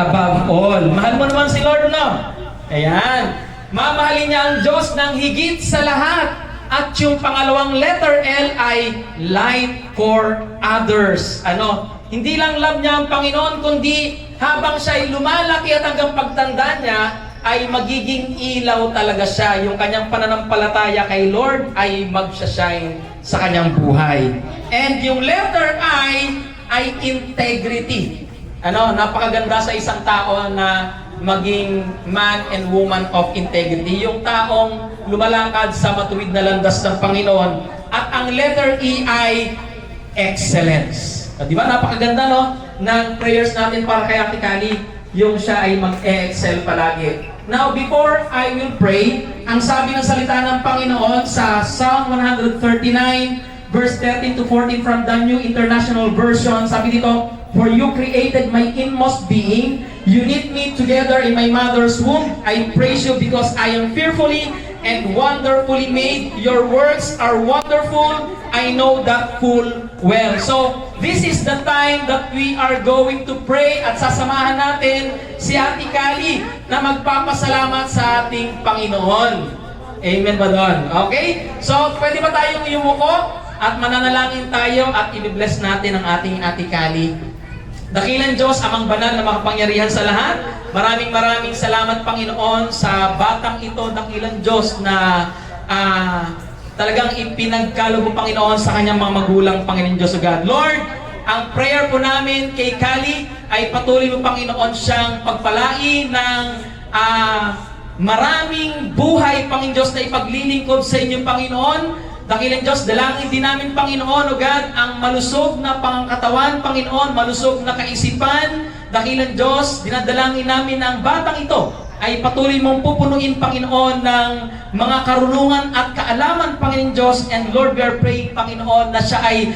above all. Mahal mo naman si Lord, no? Ayan. Mamahalin niya ang Diyos ng higit sa lahat. At yung pangalawang letter L ay light for others. Hindi lang love niya ang Panginoon, kundi habang siya ay lumalaki at hanggang pagtanda niya, ay magiging ilaw talaga siya. Yung kanyang pananampalataya kay Lord ay magsashine sa kanyang buhay. And yung letter I ay integrity. Napakaganda sa isang tao na maging man and woman of integrity. Yung taong lumalakad sa matuwid na landas ng Panginoon. At ang letter E ay excellence. Di ba? Napakaganda, no? Ng prayers natin para kay Ate Kali. Yung siya ay mag-excel palagi. Now, before I will pray, ang sabi ng salita ng Panginoon sa Psalm 139, verse 13 to 14 from the New International Version, sabi dito, "For you created my inmost being, you knit me together in my mother's womb. I praise you because I am fearfully and wonderfully made. Your works are wonderful. I know that full well." So, this is the time that we are going to pray at sasamahan natin si Ate Kali na magpapasalamat sa ating Panginoon. Amen ba doon? Okay? So, pwede ba tayong yumuko at mananalangin tayo at i-bless natin ang ating Ate Kali? Dakilang Diyos, amang banal na makapangyarihan sa lahat, maraming salamat Panginoon sa batang ito, dakilang Diyos na talagang ipinagkaloob mo Panginoon sa kanyang mga magulang, Panginoon Diyos o God. Lord, ang prayer po namin kay Kali ay patuloy mo Panginoon siyang pagpalain ng maraming buhay, Panginoon Diyos, na ipaglilingkod sa inyo Panginoon. Dakilang Diyos, dalangin din namin, Panginoon, o God, ang malusog na pangkatawan, Panginoon, malusog na kaisipan. Dakilang Diyos, dinadalangin namin ang batang ito ay patuloy mong pupunuin, Panginoon, ng mga karunungan at kaalaman, Panginoon Diyos. And Lord, we are praying, Panginoon, na siya ay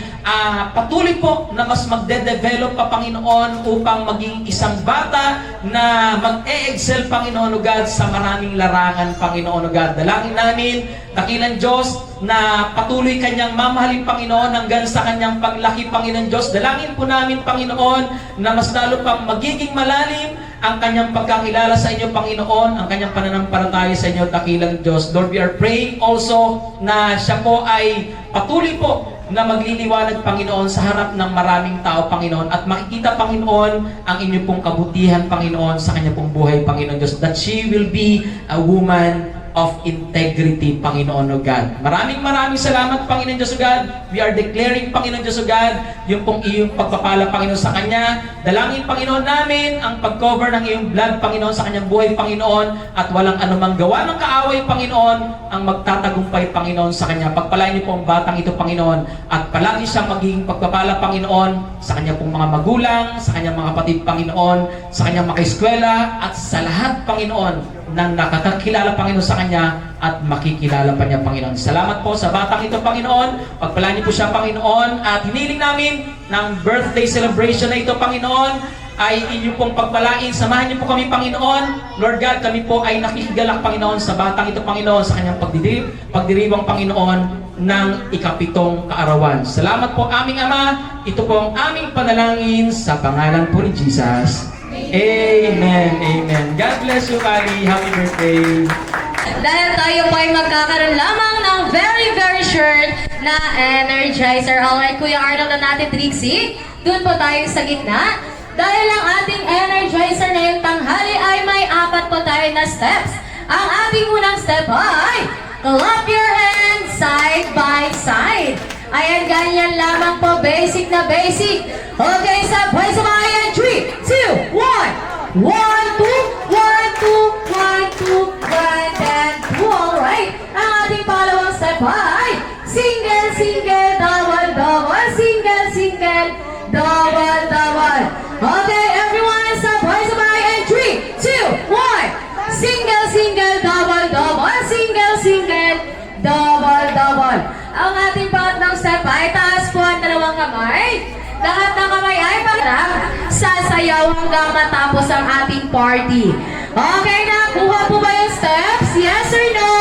patuloy po na mas magde-develop pa, Panginoon, upang maging isang bata na mag-e-excel, Panginoon, o God, sa maraming larangan, Panginoon, o God. Dalangin namin, dakilang Diyos, na patuloy kanyang mamahalin, Panginoon, hanggang sa kanyang paglaki, Panginoon Diyos. Dalangin po namin, Panginoon, na mas lalo pang magiging malalim ang kanyang pagkakilala sa inyo, Panginoon, ang kanyang pananampalataya sa inyo, dakilang Diyos. Lord, we are praying also na siya po ay patuloy po na magliliwanag, Panginoon, sa harap ng maraming tao, Panginoon, at makikita, Panginoon, ang inyong pong kabutihan, Panginoon, sa kanyang pong buhay, Panginoon Diyos, that she will be a woman of integrity, Panginoon o God. Maraming salamat, Panginoon Diyos o God. We are declaring, Panginoon Diyos o God, yung pong iyong pagpapala, Panginoon, sa Kanya. Dalangin, Panginoon namin, ang pag-cover ng iyong blood, Panginoon, sa Kanyang buhay, Panginoon, at walang anumang gawa ng kaaway, Panginoon, ang magtatagumpay, Panginoon, sa Kanya. Pagpalain niyo po ang batang ito, Panginoon, at palagi siyang magiging pagpapala, Panginoon, sa Kanyang pong mga magulang, sa Kanyang mga kapatid, Panginoon, sa Kanyang mga eskwela, at sa lahat, Panginoon, nang nakakakilala, Panginoon, sa Kanya at makikilala pa niya, Panginoon. Salamat po sa batang ito, Panginoon. Pagpalaan niyo po siya, Panginoon, at hiniling namin ng birthday celebration na ito, Panginoon, ay inyo pong pagpalain. Samahan niyo po kami, Panginoon. Lord God, kami po ay nakikigalak, Panginoon, sa batang ito, Panginoon, sa kanyang pagdiriwang, Panginoon, ng ikapitong kaarawan. Salamat po, aming Ama. Ito po ang aming panalangin sa pangalan po ni Jesus. Amen. Amen. God bless you, Kali. Happy birthday. Dahil tayo po ay magkakaroon lamang ng very short na energizer. Alright, Kuya Arnold na natin, Trixie. Doon po tayo sa gitna. Dahil ang ating energizer na yung tanghali ay may 4 po tayo na steps. Ang ating unang step ay clap your hands side by side. Ayan, ganyan lamang po. Basic na basic. Okay, sabay-sabayan. 3, 2, 1. 1, 2, 1, 2, 1, 2, 1, and 2. Alright. Ang ating pangalawang step ay single, double, single, double. Okay, everyone, sabay-sabay. And 3, 2, 1. Single, double, single, double. Ang ating pangatlong step ay taas po ang dalawang kamay. Lahat ng kamay ay parang sasayaw hanggang matapos ang ating party. Okay na, kuha po ba yung steps? Yes or no?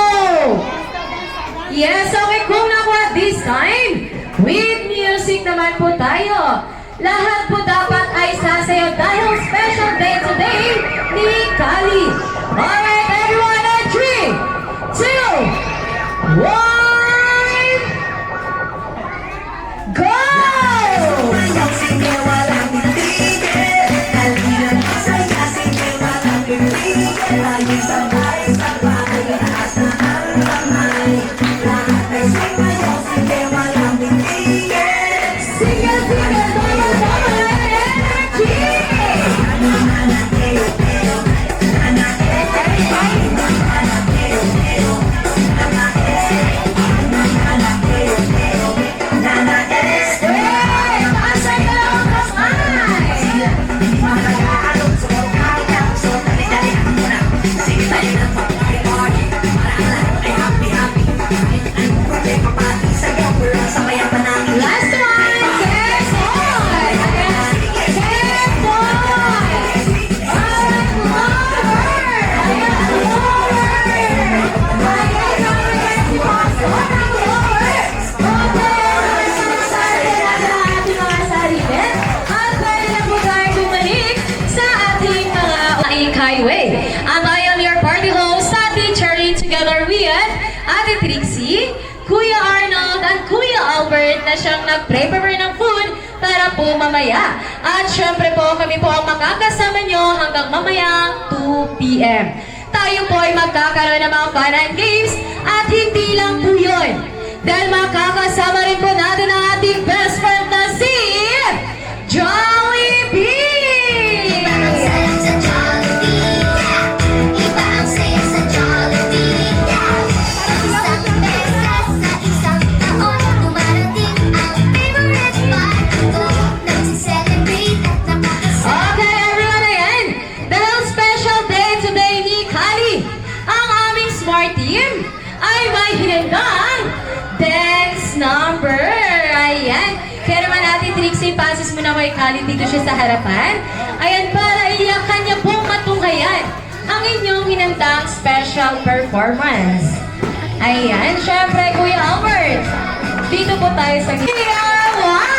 Yes, okay. Kung nakuha this time, with music naman po tayo. Lahat po dapat ay sasayaw dahil special day today Highway. And I am your party host, Ate Cherry, together with Ate Trixie, Kuya Arnold, at Kuya Albert na siyang nag-prepare ng food para po mamaya. At syempre po, kami po ang makakasama nyo hanggang mamaya 2 p.m. Tayo po ay magkakaroon ng mga fun and games at hindi lang po yun. Dahil makakasama rin po natin ang ating best friend na si Jollibee! Iba ang saya sa Jollibee. Iba ang saya sa Jollibee. Isang beses sa isang taon, dumarating ang favorite part ko. Nagsi-celebrate at nakakasama. Okay, everyone, ayan. Dahil special day today ni Kali, ang aming smart team ay may hinandang dance number. Ayan. Kaya naman natin, Trixie, passes mo na kay Kali dito siya sa harapan. Ayan, para iyakan niya pong matunghayan ang inyong hinandang special performance. Ayan, syempre, Kuya Albert. Dito po tayo sa Year 1!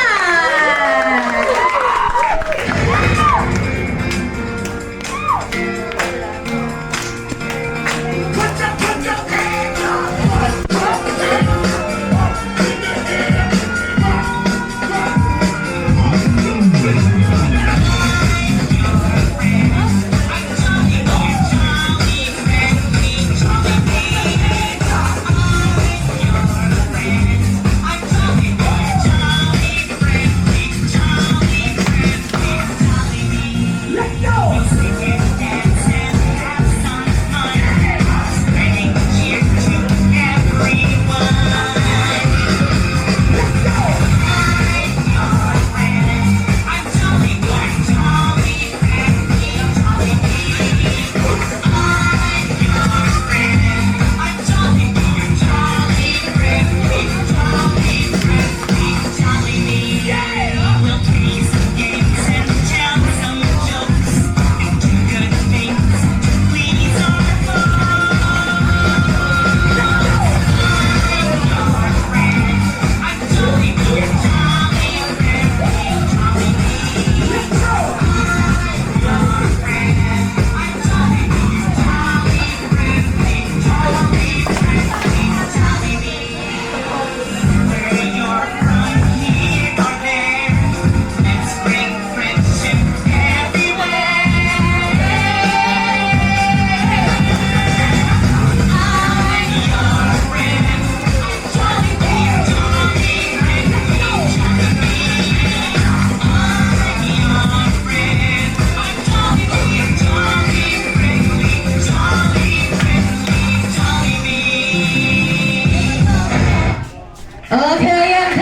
Okay, and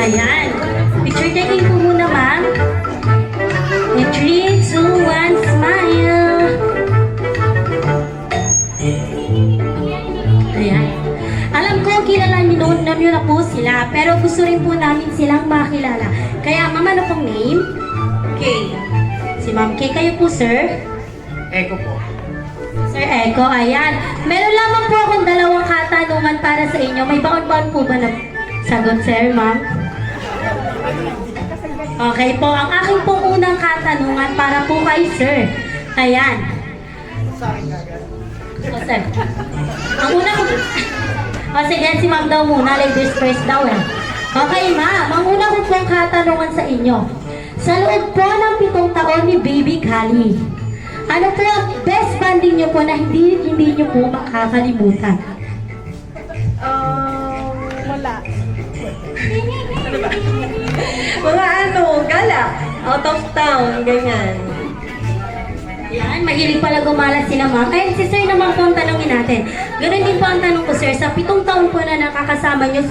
Ayan. Picture taking po muna, ma'am. In 3, 2, 1, smile. Ayan. Alam ko, kilala niyo na po sila, pero gusto rin po namin silang makilala. Kaya, ma'am, ano pong name? Kay. Si Ma'am Kay. Kayo po, sir? Eko po. Sir Eko, ayan. Meron lamang po akong dalawang katanungan para sa inyo. May baon-baon po ba na sagot, sir, ma'am? Okay po, ang aking pong unang katanungan para po kay sir. Ayan. O, sir. Ang una ko... O, sige, si ma'am daw muna. Ladies first daw eh. Okay, ma'am. Ang una ko pong katanungan sa inyo. Sa loob po ng 7 taon ni Baby Kali, ano po ang best banding niyo po na hindi niyo po makakalimutan? Wala. Mga gala, out of town, ganyan. Yan, mahilig pala gumala sila ma'am. Ayun, si sir naman po ang tanongin natin. Ganun din po ang tanong ko sir, sa 7 taon po na nakakasama niyo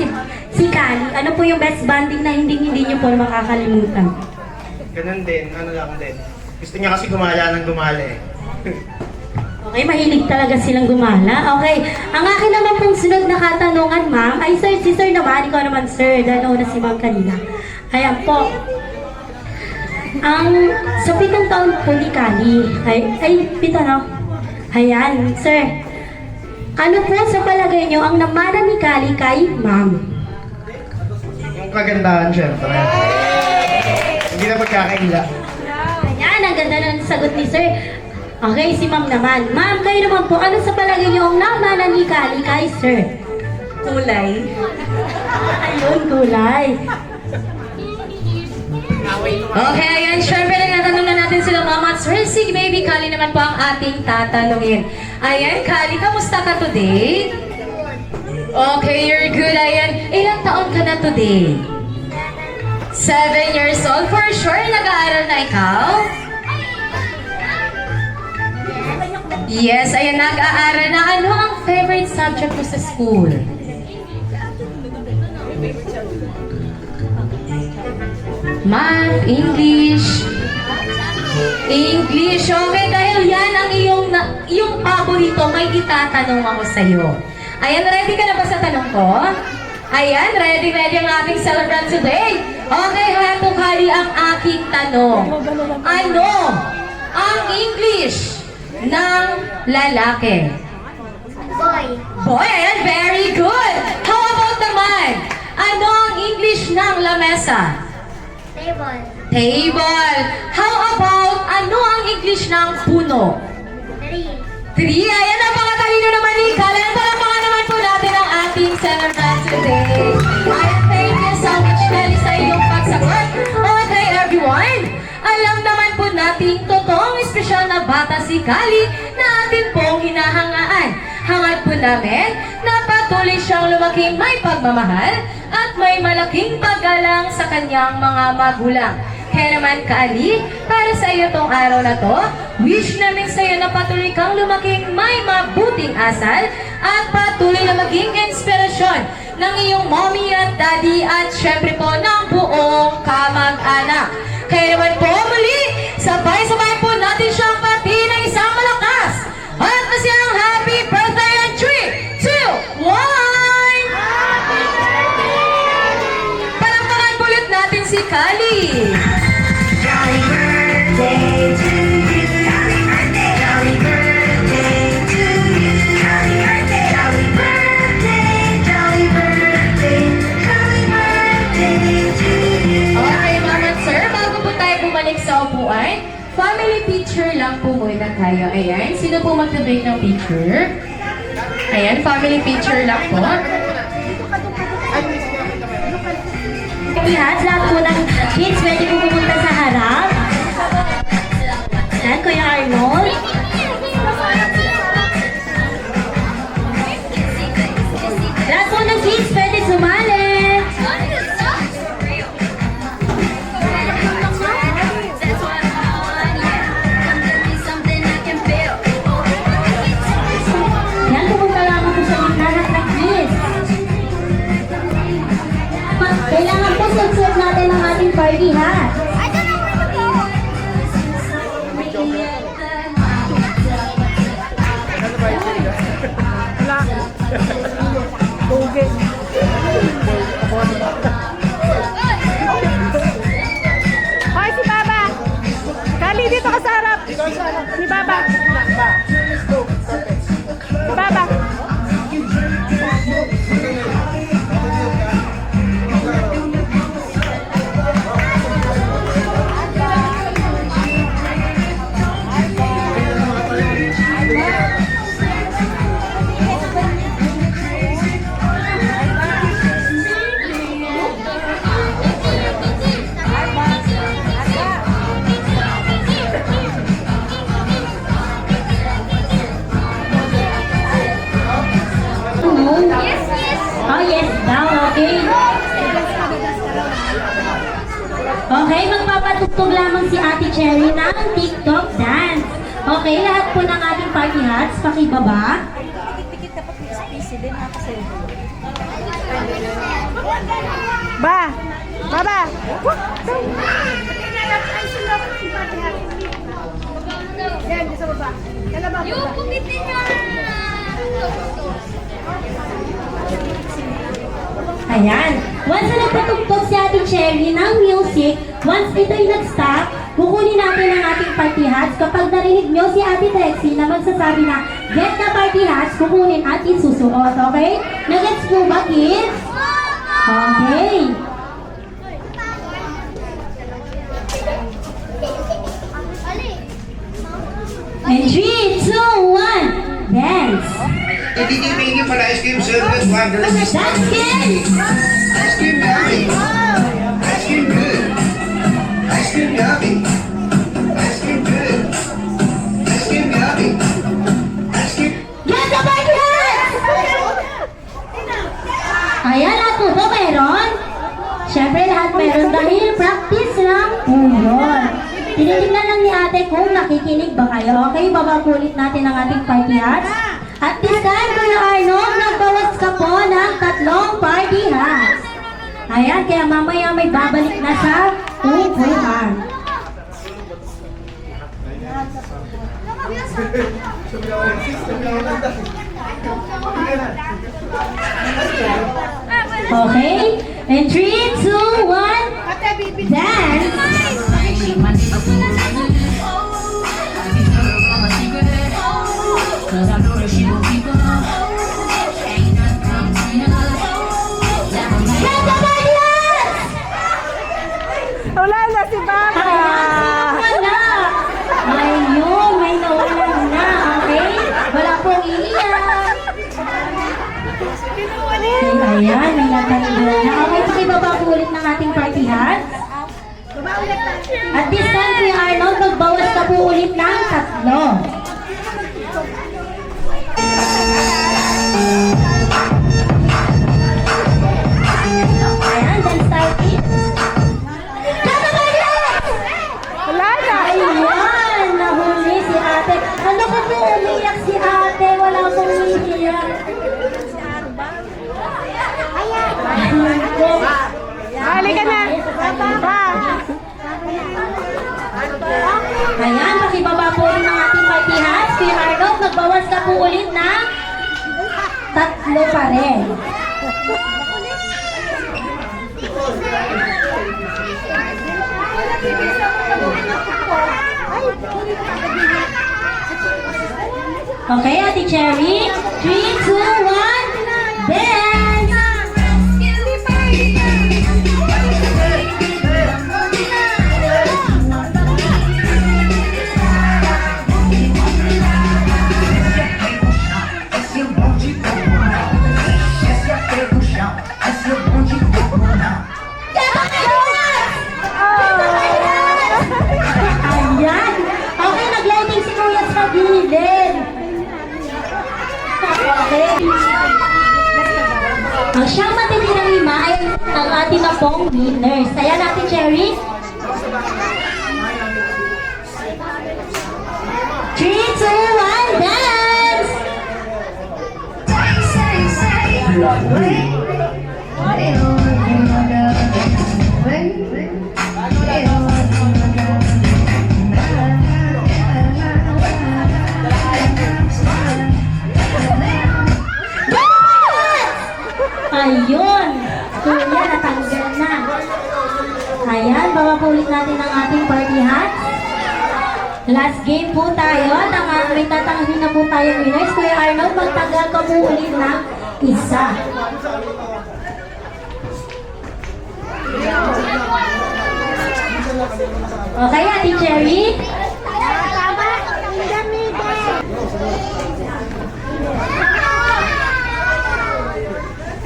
si Kali, ano po yung best banding na hindi niyo po makakalimutan? Ganun din, ano lang din. Gusto niya kasi gumala ng gumala eh. Okay, mahilig talaga silang gumala. Okay, ang akin naman pong sunod na katanungan, ma'am. Ay, sir, si sir naman. Ikaw naman, sir. Dahil nauna si ma'am kanina. Ayan po. Sa 7 taon po ni Kali, ay, 7 no? Ayan, sir. Ano po sa palagay nyo ang namana ni Kali kay ma'am? Yung kagandahan, syempre. Hindi na magkakaila. Ayan, ang ganda ng sagot ni sir. Okay, si ma'am naman. Ma'am, kayo naman po, ano sa palagay niyo ang namana ni Kali kay sir? Kulay. Ayun, kulay. Okay, ayan, syempre nagtatanong na natin sila mama at sir. Si baby Kali naman po ang ating tatanungin. Ayan, Kali, kamusta ka today? Okay, you're good. Ayan, ilang taon ka na today? 7 years old. For sure, nag-aaral na ikaw? Yes, ayan, nag-aaral na. Ano ang favorite subject mo sa school? Math, English. English, okay, dahil yan ang iyong paborito, may itatanong ako sa iyo. Ayan, ready ka na ba sa tanong ko? Ayan, ready ang ating celebrant today. Okay, Hato Kali, ang aking tanong. Ano ang English ng lalaki? Boy. Boy, ayan, very good. How about naman? Ano ang English ng lamesa? Table. Table. How about, ano ang English ng puno? 3. 3. Ayan, napakatalino naman ni Kalen. Palakpakan naman po natin ang ating celebrant today. Ayan, thank you so much, Kelly, sa iyong pagsagot. Okay, everyone. Alam naman po natin, totoong espesyal na bata si Kali na atin pong hinahangaan. Hangad po namin na patuloy siyang lumaking may pagmamahal at may malaking paggalang sa kanyang mga magulang. Kaya naman, Kali, para sa iyo tong araw na to, wish namin sa iyo na patuloy kang lumaking may mabuting asal at patuloy na maging inspirasyon ng iyong mommy at daddy at syempre po ng buong kamag-anak. Kaya naman po muli, sabay-sabay po natin siyang pati ng isang malakas at masayang happy birthday at 3, 2, 1! Palakpakan po ulit natin si Kali. Jolly birthday to you. Jolly birthday. Jolly birthday to you. Jolly birthday. Jolly birthday. Jolly birthday. Jolly birthday to you. Okay, ma'am at sir, bago po tayo bumalik sa upuan, family picture lang po muna tayo. Ayan, sino po mag-break ng picture? Ayan, family picture lang po. Lahat po ng kids, pwede po pumunta sa harap. Yan, Kuya Arnold. Lahat po ng kids, pwede sumali. Yan, pupunta lang ako sa gitna ng kids. Kailangan po suot natin ang ating party hat. I don't know where to go. Hoy, si Baba! Kali, dito ka sa harap! Si Baba! Si Baba! Oh, yes daw, okay. Okay, magpapatugtog lamang si Ate Cherry ng TikTok dance. Okay, lahat po ng ating party hats, pakibaba. Ba! Baba! Yan, sa baba. Kalabaw. Yung kumitin niya! Ayan. Once na nagpatugtog si Ate Cherry ng music, once ito'y nag-stop, kukunin natin ang ating party hats. Kapag narinig nyo si Ate Trixie na magsasabi na, get the party hats, kukunin at isusuot. Okay? Nagets po ba, kids? Okay. And 3, 2, 1, dance! Ibigay para ice cream service wonders. That's kids! Ice cream yummy. Ice cream good. Ice cream yummy. Ice cream good. Ice cream yummy. Ice cream. Get the party hats! Ayan, lahat po ba meron? Siyempre lahat meron dahil practice lang po yun. Tinitingnan lang ni ate kung nakikinig ba kayo. Okay, babakulit natin ang ating party hats. At this time, Kuya Arnold, nagbawas ka po ng 3 party hats. Ayan, kaya mamaya may babalik na sa upuan. Okay? And 3, 2, 1, Ate, bibi. dance! Get the party hats! Wala na si Papa. Wala! Ayun, may nawala na, okay? Wala pong iiyak. Okay, ayan, may natanggal na. Okay, pakibaba po ulit ng ating party hats. Baba ulit tayo. At this time, Kuya Arnold, magbawas ka po ulit ng 3. Ayan, then start it. Get the party hats! Wala na. Ayun, nahuli si ate. Ano ko po umiyak si ate? Wala pong umiyak. Halika na. Pa. Ayan, pakibaba po rin ng ating party hats. Kuya Arnold, magbawas ka po ulit ng 3 pa rin. Okay, Ate Cherry. 3, 2, 1, dance! Ayan! Okay, nag-lighting si Kuya sa gilid. Okay. Ang siyang matitirang 5 ay ang ating na pong winners. Kaya natin, Cherry. 3, 2, 1, dance! Ayun! Kuya, natanggal na. Ayan, babakulit natin ang ating party hats. Last game po tayo. May tatanggalin na po tayong winners. Kuya Arnold, magtagal ka po ulit ng 1. Okay, Ate Cherry?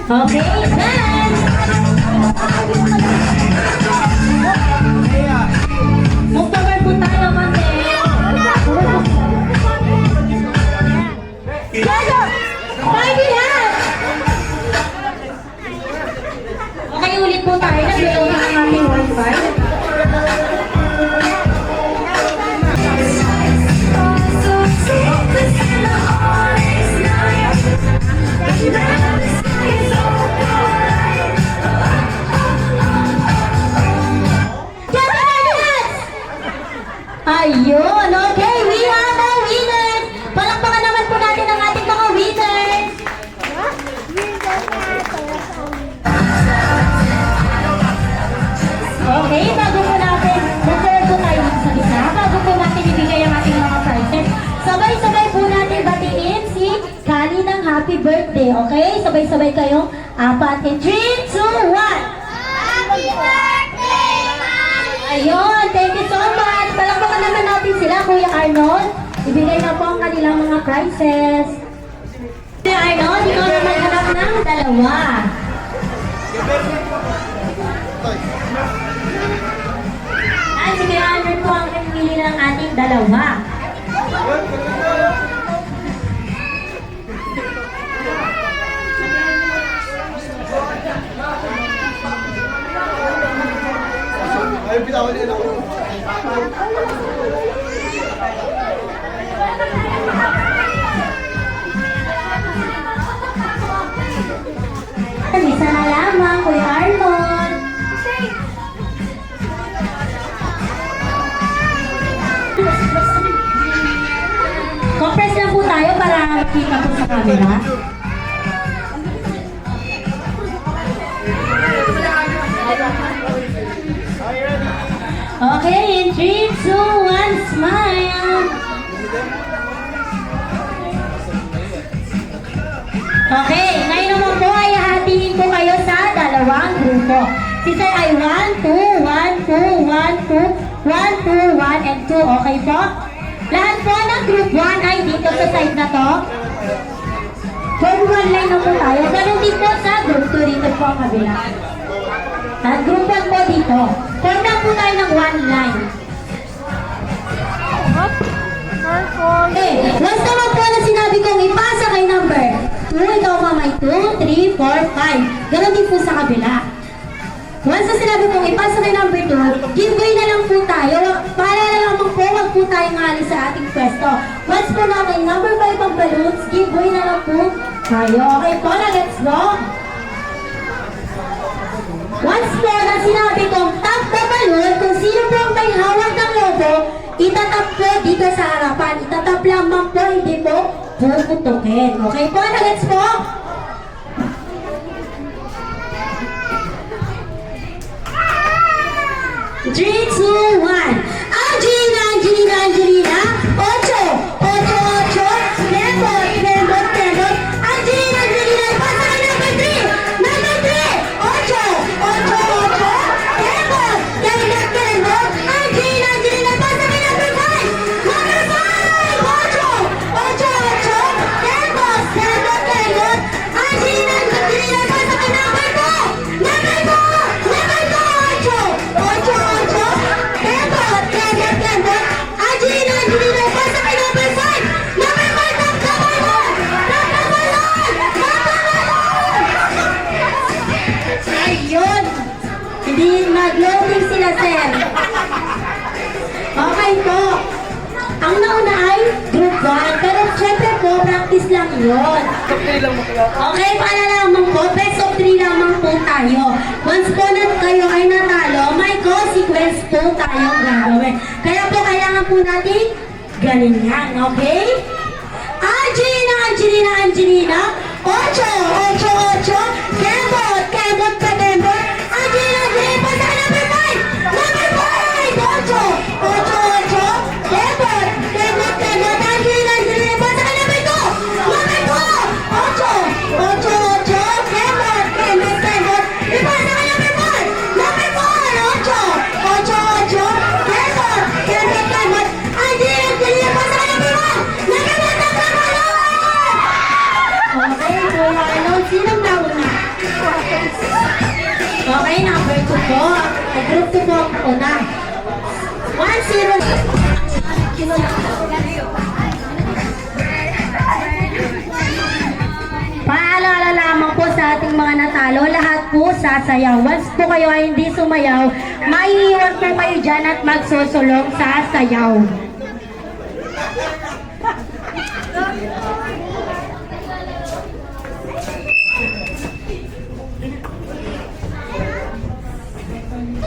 Okay, dance! Move forward po tayo, konti. Party hats! Okay, ulit po tayo. Nag-blow na ang ating wifi. happy birthday, okay? Sabay-sabay kayong apat. In 3, 2, 1. Happy birthday, Mommy! Ayun, thank you so much. Palakpakan naman natin sila, Kuya Arnold. Ibigay na po ang kanilang mga prizes. Kuya Arnold, ikaw na maghanap ng dalawa. Ay, si Kuya Arnold po ang pipili ng ating dalawa. Ayaw bitawan nila ako. Isa na lamang, Kuya Arnold. Compress lang po tayo para makita po sa camera. Okay, in 3, 2, 1, smile! Okay, ngayon naman po ay hahatiin ko kayo sa dalawang grupo. Si Sir ay 1, 2, 1, 2, 1, 2, 1, 2, 1, and 2. Okay po? Lahat po ng group 1 ay dito sa side na to. Form 1 line na po tayo. Ganun din po sa group 2 dito po ang kabila. At group 1 po dito. Form lang po tayo ng 1 line. Okay, once naman po na sinabi kong ipasa kay number 2, ikaw mamay 2, 3, 4, 5. Ganon din po sa kabila. Once na sinabi kong ipasa kay number 2, giveaway na lang po tayo. Para na lang po, wag po tayo maalis sa ating pwesto. Once po natin number 5 ang balloons, giveaway na lang po tayo. Okay po na, let's go! Once po na sinabi kong tap the balloon, kung sino po ang may hawak ng logo, itatap po dito sa harapan. Itatap lamang po, hindi po puputukin. Okay po na, let's po! 3, 2, 1. Angelina, Angelina, Angelina. 8, 8, 8. Kembot, kembot, kembot. Angelina, Angelina. Ipasa ka number 3. Number 3. 8, 8, 8. Kembot, kembot, kembot. Angelina, Angelina. Ipasa ka number 5. Number 5. 8, 8, 8. Kembot, kembot, kembot. Angelina, Angelina. Ipasa ka number 2. Number 2. Number 2. 8, 8, 8. Kembot, kembot, kembot. Angelina, Angelina. Ipasa ka number 5. Number 5. Tap the balloon. Tap the balloon. Tap the balloon. Ayun. Hindi nag-loading sila, sir. Okay po. Ang nauna ay group 1. Pero syempre po, practice lang yun. Okay, para lamang po, best of 3 lamang po tayo. Once po na kayo ay natalo, may consequence po tayong gagawin. Kaya po, kailangan po natin galingan, okay? Angelina, Angelina, Angelina. 8, 8, 8. Kembot, kembot, kembot. Angelina, Angelina, pasa ka number 5. Number 5. 8, 8, 8. Kembot, kembot, kembot. Angelina, Angelina, pasa ka number 2. Number 2. 8, 8, 8. Kembot, kembot, kembot. Ipasa ka number 4. Number 4. 8, 8, 8. Kembot, kembot, kembot. Angelina, Angelina, pasa ka number 1. Number 1, number 1. Okay, Kuya Arnold, sinong nauna? Okay, number 2 po. Ay, group 2 po ako na. 1-0. Paalala lamang po sa ating mga natalo, lahat po sasayaw. Once po kayo ay hindi sumayaw, maiiwan po kayo dyan at magsusulong sa sayaw.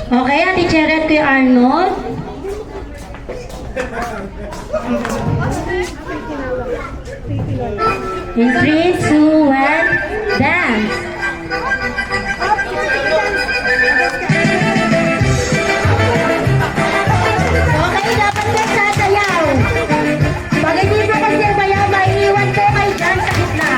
Okay, Ate Cheret, Kuya Arnold. In 3, 2, 1, dance. Okay, dapat ka sasayaw. Pag hindi po kasi sayaw, maiiwan po kayo dyan sa gitna.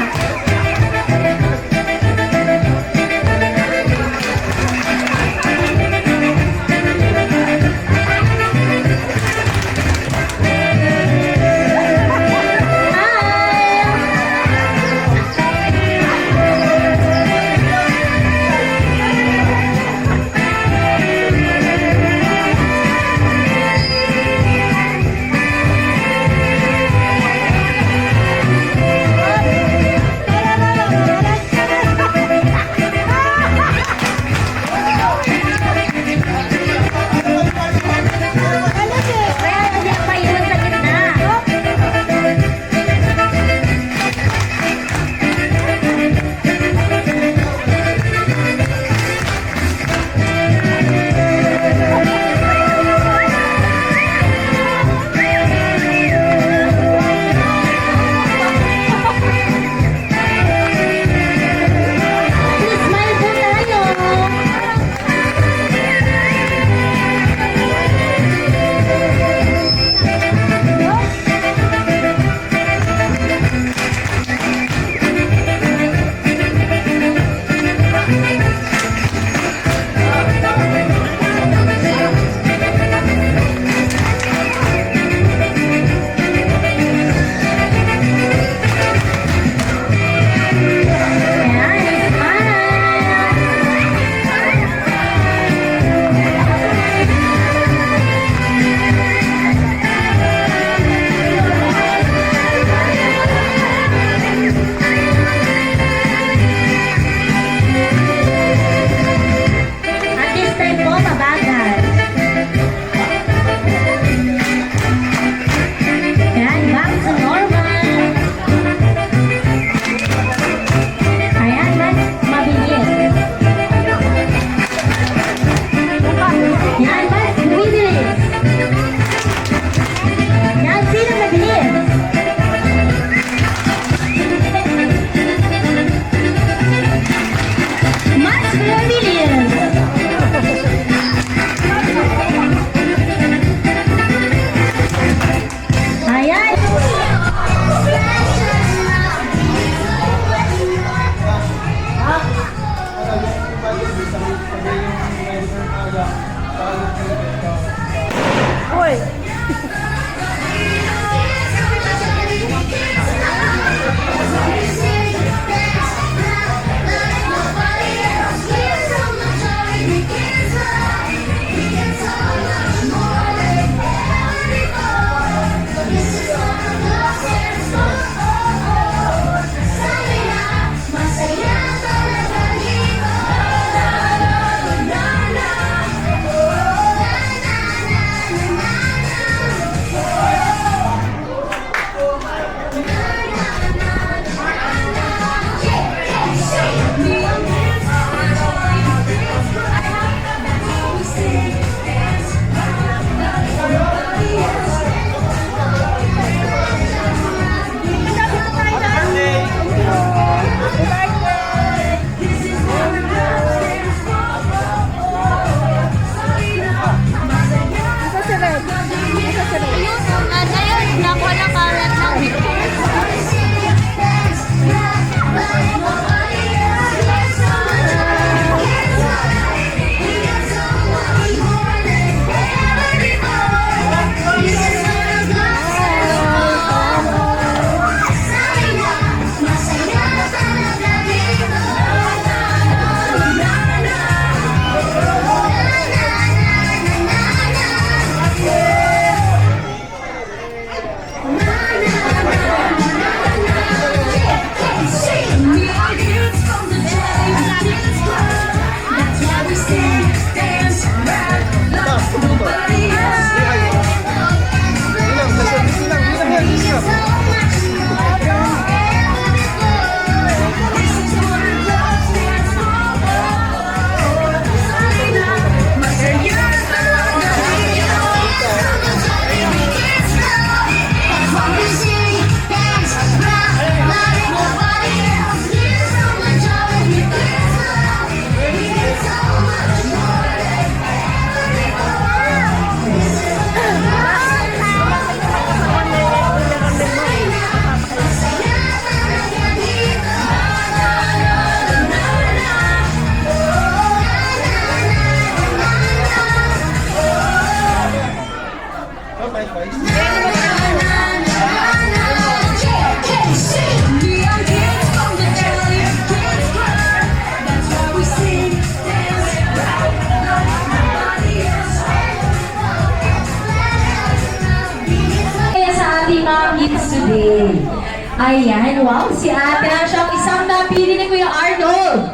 Ayan, wow, si ate na siyang isang napili ni Kuya Arnold.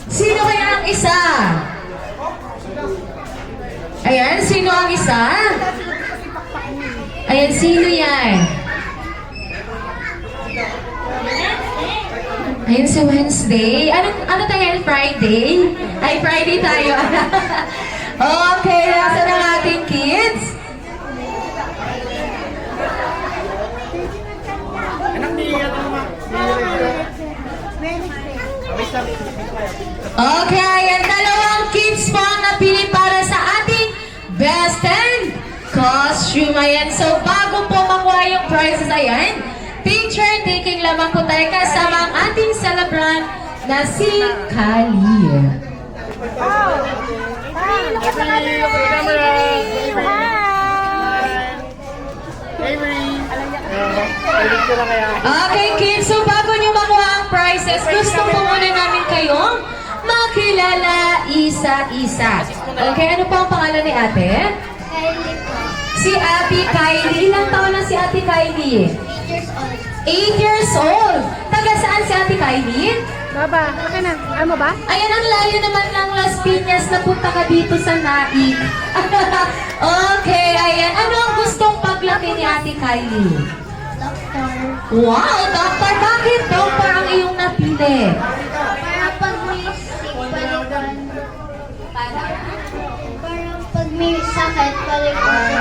Sino kaya ang isa? Ayan, sino ang isa? Ayan, sino yan? Ayan si Wednesday. Ano tayo? Friday? Ay, Friday tayo. Okay, nasa ng ating kids? Okay, ayan, dalawang kids po ang napili para sa ating best and costume. Ayan, so bago po makuha yung prizes, ayan, picture taking lamang po tayo kasama ang ating celebrant na si Kali. Okay, kids, so bago nyo makuha ang prizes, gusto po muna namin kayong makilala isa-isa. Okay, ano po ang pangalan ni ate? Kylie po. Si Ate Kylie. Ilang taon na si Ate Kylie? 8 years old. 8 years old. Taga saan si Ate Kylie? Baba, okay na. Ano ba? Ayan, ang layo naman ng Las Piñas. Napunta ka dito sa Naik. Okay, ayan. Ano ang gustong paglaki ni Ate Kylie? Doctor. Wow, doctor. Bakit doctor ang iyong napili? Para pag may sick, balikan. Para pag may sakit, balikan.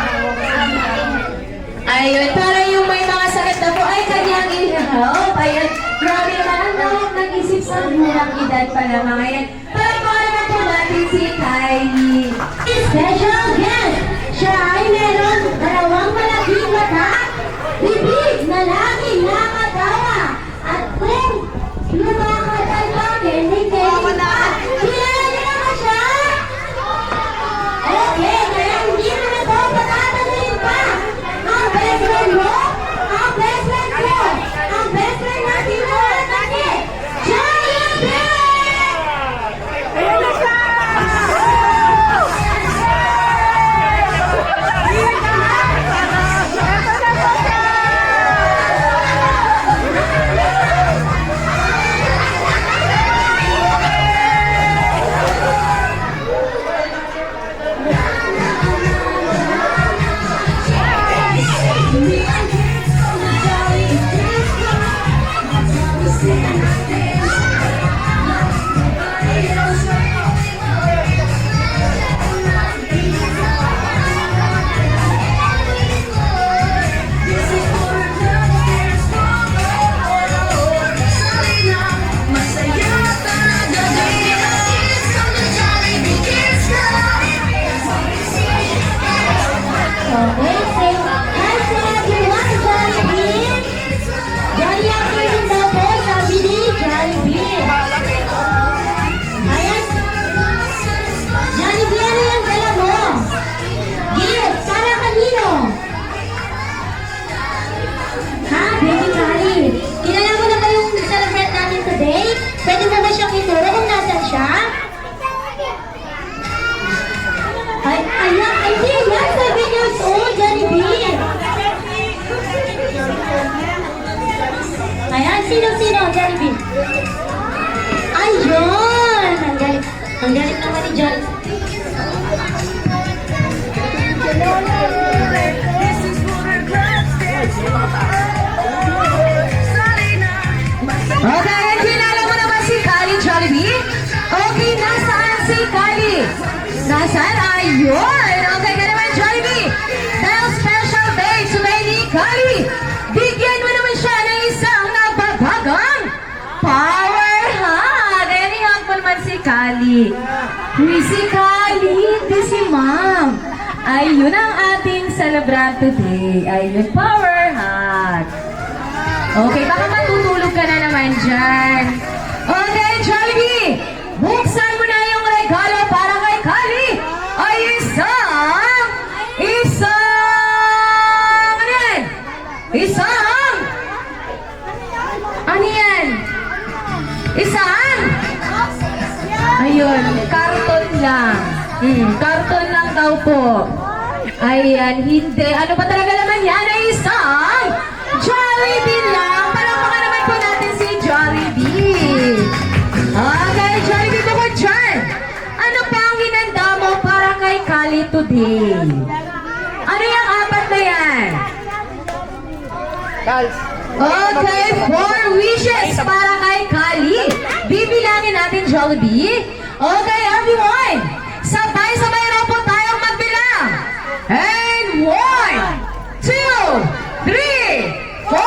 Ayun, para yung may mga sakit na po ay kanyang i-help. Ayun, grabe naman ang lahat nag-isip sa murang edad pa lamang. Ayan, para naman po natin si Kylie. Special guest! Siya ay meron dalawang malaking mata, bibig na laging nakatawa, at kung lumakad ay pakinig pa. Kilala niyo na ba siya? Okay, kaya hindi mo na po patatagalin pa. Ang best friend mo, ang best friend ko, ang best friend natin lahat natin, Jollibee! Ayan na siya! Okay, say hi to everyone, Jollibee! Jolly ako rin daw po, sabi ni Jollibee. Ayan. Jollibee, ano yung dala mo? Gift, para kanino? Ha, baby Kali? Kilala mo na ba yung celebrate natin today? Pwede mo ba siyang ituro kung nasan siya? Ay, ayan, ay, di, yan, 7 years old, Jollibee. Ayan, sino, Jollibee? Ayun! Ang galit naman ni Jollibee. Okay, ayan, kilala mo naman si Kali Jollibee? Okay, nasaan si Kali? Nasaan? Ayun! Okay ka naman, Jollibee! Dahil special day today ni Kali, bigyan mo naman siya ng isang nagbabagang power hug! Ayan, i-hug mo naman si Kali. Uy, si Kali, hindi si Ma'am. Ayun ang ating celebrant today. Ayun, power hug. Okay, baka matutulog ka na naman dyan. Okay, Jollibee! Buksan mo na yung regalo para kay Kali! Ay ano yan? Ano yan? Ayun, karton lang. Karton lang daw po. Ayan, hindi. Ano ba talaga naman yan? Ay isang Jollibee lang. Parang today? Ano yung apat na yan? Okay, 4 wishes para kay Kali. Bibilangin natin, Jollibee. Okay, everyone. Sabay-sabay na po tayong magbilang. And 1, 2, 3, 4,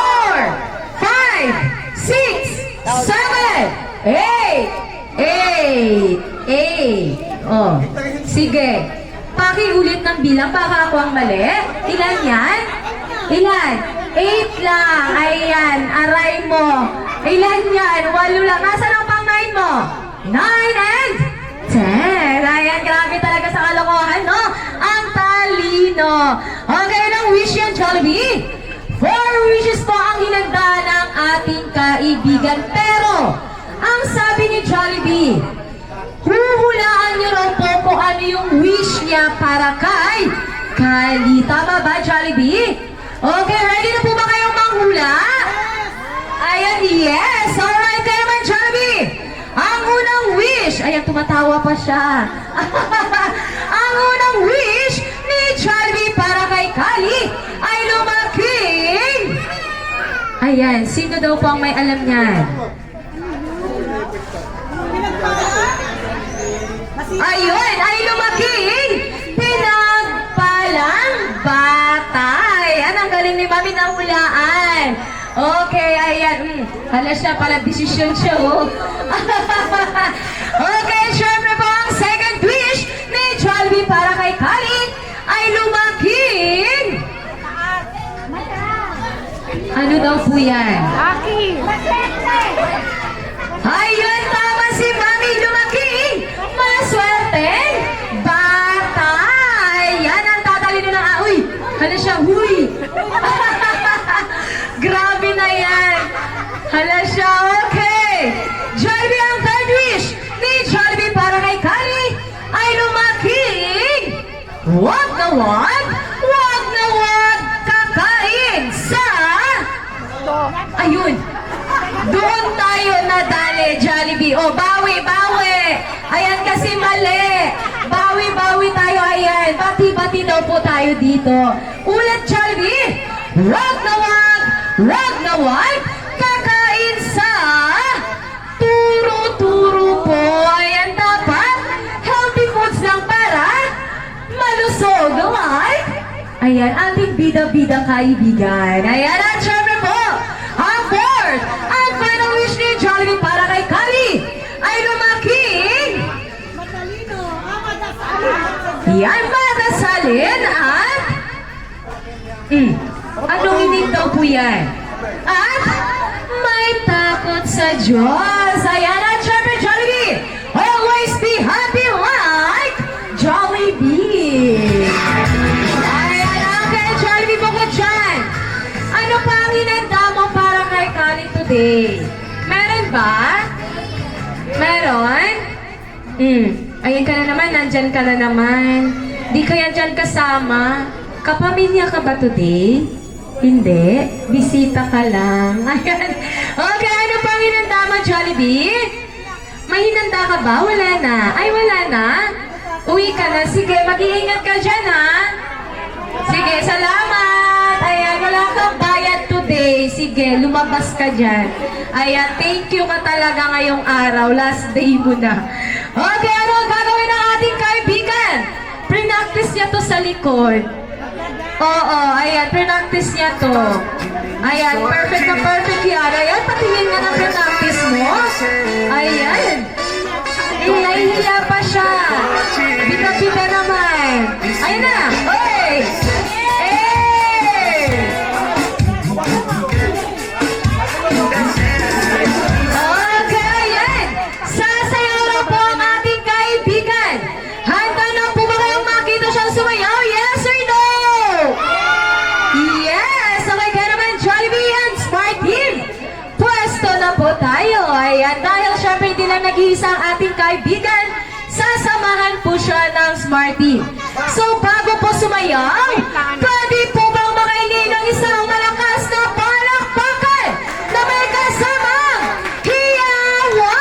5, 6, 7, 8. Oh, sige. Pakiulit ng bilang, baka ako ang mali. Ilan yan? Ilan? 8 lang. Ayan, aray mo. Ilan yan? 8 lang. Nasaan ang pang 9 mo? 9 and 10. Ayan, grabe talaga sa kalokohan, no? Ang talino. Okay, anong wish yan, Jollibee? 4 wishes po ang hinanda ng ating kaibigan. Pero, ang sabi ni Jollibee, huhulaan niyo raw po kung ano yung wish niya para kay Kali. Tama ba, Jollibee? Okay, ready na po ba kayong manghula? Ayan, yes! Alright, kaya naman, Jollibee! Ang unang wish, ayan, tumatawa pa siya. Ang unang wish ni Jollibee para kay Kali ay lumaking... Ayan, sino daw po ang may alam niyan? Ayun, ay lumaking pinagpalang bata. Ayan, ang galing ni Mami na hulaan. Okay, ayan. Hala siya, pala desisyon siya, oh. Okay, syempre po ang second wish ni Jollibee para kay Kali ay lumaking... Ano daw po yan? Ayun, tama si Mami, lumaking maswerteng bata. Ayan, ang tatalino ng uy, hala siya, huy. Grabe na yan. Hala siya, okay. Jollibee, ang third wish ni Jollibee para kay Kali ay lumaking wag na wag kakain sa... Ayun. Doon tayo nadali, Jollibee. O, bawi. Ayan kasi mali. Bawi tayo, ayan. Bati-bati daw po tayo dito. Ulat, Jollibee. Wag na wag, kakain sa turo-turo po. Ayan, dapat healthy foods lang para malusog, right? Ayan, ating bida-bida kaibigan. Ayan, at syempre po, ang fourth, ang final wish ni Jollibee para kay Kali ay lumaking... Yan, madasalin at... Anong inig daw po yan? At may takot sa Diyos. Ayan, at syempre, Jollibee, always be happy like Jollibee. Ayan, okay, Jollibee, bukod dyan. Ano pa ang hinanda mo para kay Kali today? Meron ba? Meron? Ayan ka na naman, nandyan ka na naman. Di kaya dyan kasama. Kapamilya ka ba today? Hindi. Bisita ka lang. Ayan. Okay, ano pang hinanda mo, Jollibee? May hinanda ka ba? Wala na. Ay, wala na? Uwi ka na. Sige, mag-iingat ka dyan, ha? Sige, salamat. Ayan, wala kang bayad today. Sige, lumabas ka dyan. Ayan, thank you ka talaga ngayong araw. Last day mo na. Okay, ano ang gagawin ng ating kaibigan? Pre-practice niya to sa likod. Oo, ayan, pre-practice niya to. Ayan, perfect na perfect yan. Ayan, patingin nga ng pre-practice mo. Ayan. Nahihiya pa siya. Bita-bita naman. Ayan na. Oy! Okay, ayan. Sasayaw na po ang ating kaibigan. Handa na po ba kayong makita siyang sumayaw? Yes or no? Yes! Okay, kaya naman Jollibee and Smart Team. Pwesto na po tayo. Ayan, dahil syempre hindi lang nag-iisa ang ating kaibigan, sasamahan po siya ng Smart Team. So, bago po sumayaw, pwede po bang makahingi ng isang malakas na palakpakan na may kasamang hiyawan?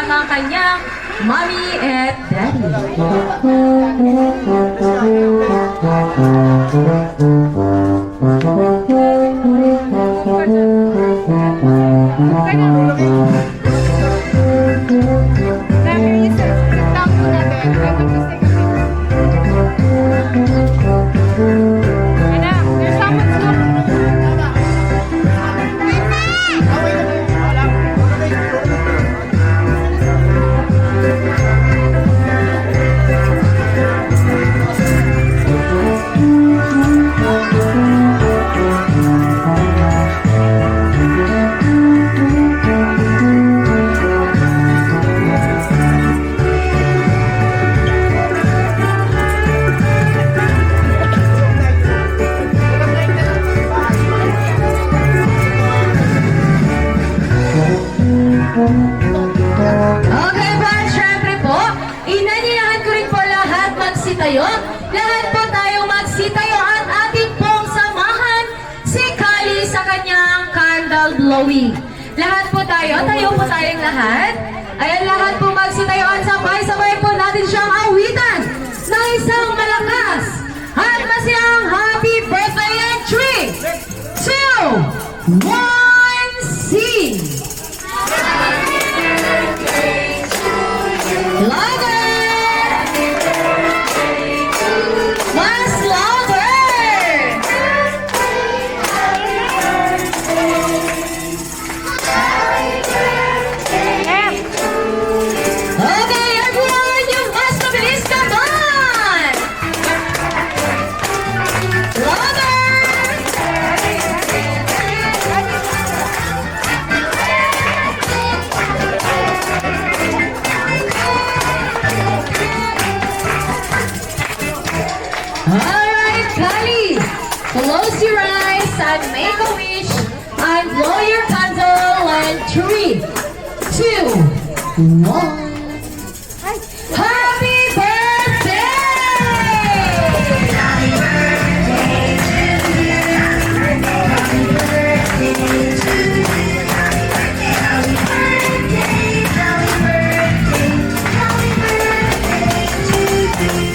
ang kanyang mommy at daddy. Okay po, at syempre po, inanyayahan ko rin po lahat magsitayo. Lahat po tayo magsitayo at ating pong samahan si Kali sa kanyang candle blowing. Lahat po tayo po tayong lahat. Ayan, lahat po magsitayo at sabay-sabay po natin siyang awitan na isang malakas at masayang happy birthday and 3, 2, 1, sing! Louder! Mas louder! Okay, everyone, yung mas mabilis ka doon! Alright, Kali, close your eyes and make a wish and blow your candle in 3, 2, 1. Happy birthday!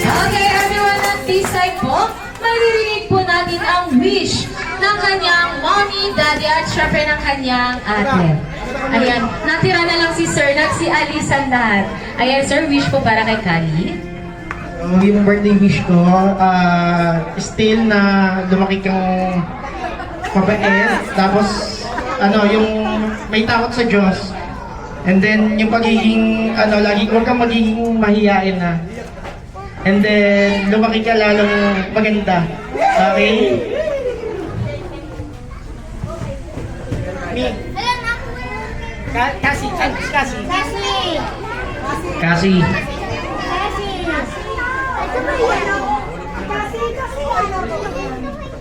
Okay, everyone, at this time po, maririnig po natin ang wish ng kanyang mommy, daddy, at syempre ng kanyang ate. Ayan, natira na lang si Sir, nagsi-alisan lahat. Ayan, Sir, wish po para kay Kali. Yung birthday wish ko, still na lumaki kang mabait, tapos yung may takot sa Diyos. And then yung pagiging, huwag kang magiging mahihain na. And then lumaki ka lalong maganda. Okay? Kasi.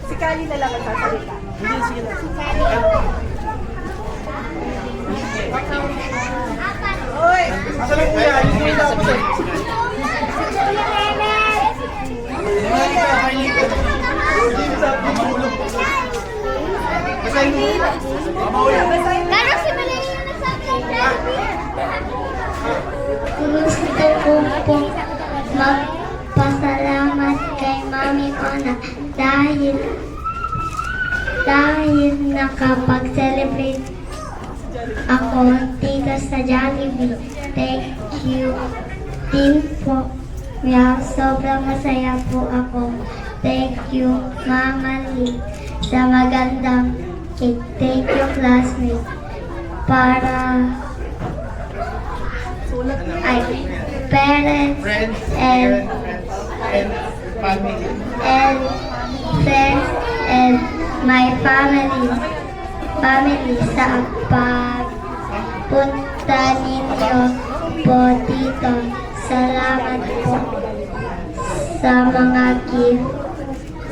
Si Kali na lang ang sasalita. Oy! Asa lang kuya? Yung may tapos eh. Pero si Malay yung gusto ko po magpasalamat kay mami ko na dahil nakapag-celebrate ako dito sa Jollibee. Thank you din po. Sobrang masaya po ako. Thank you, Mama Lee, sa magandang cake. Thank you, classmates, parents and family. friends and my family sa pagpunta ninyo po dito. Salamat po sa mga gift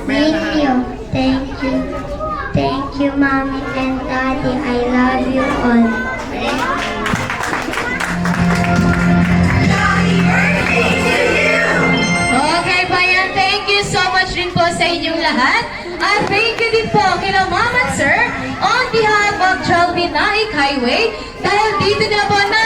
ninyo. Thank you, Mommy and Daddy. I love you all. Okay, bayan, thank you so much rin po sa inyong lahat. At thank you din po kila Mom and Sir on behalf of Jollibee Naik Highway dahil dito na po na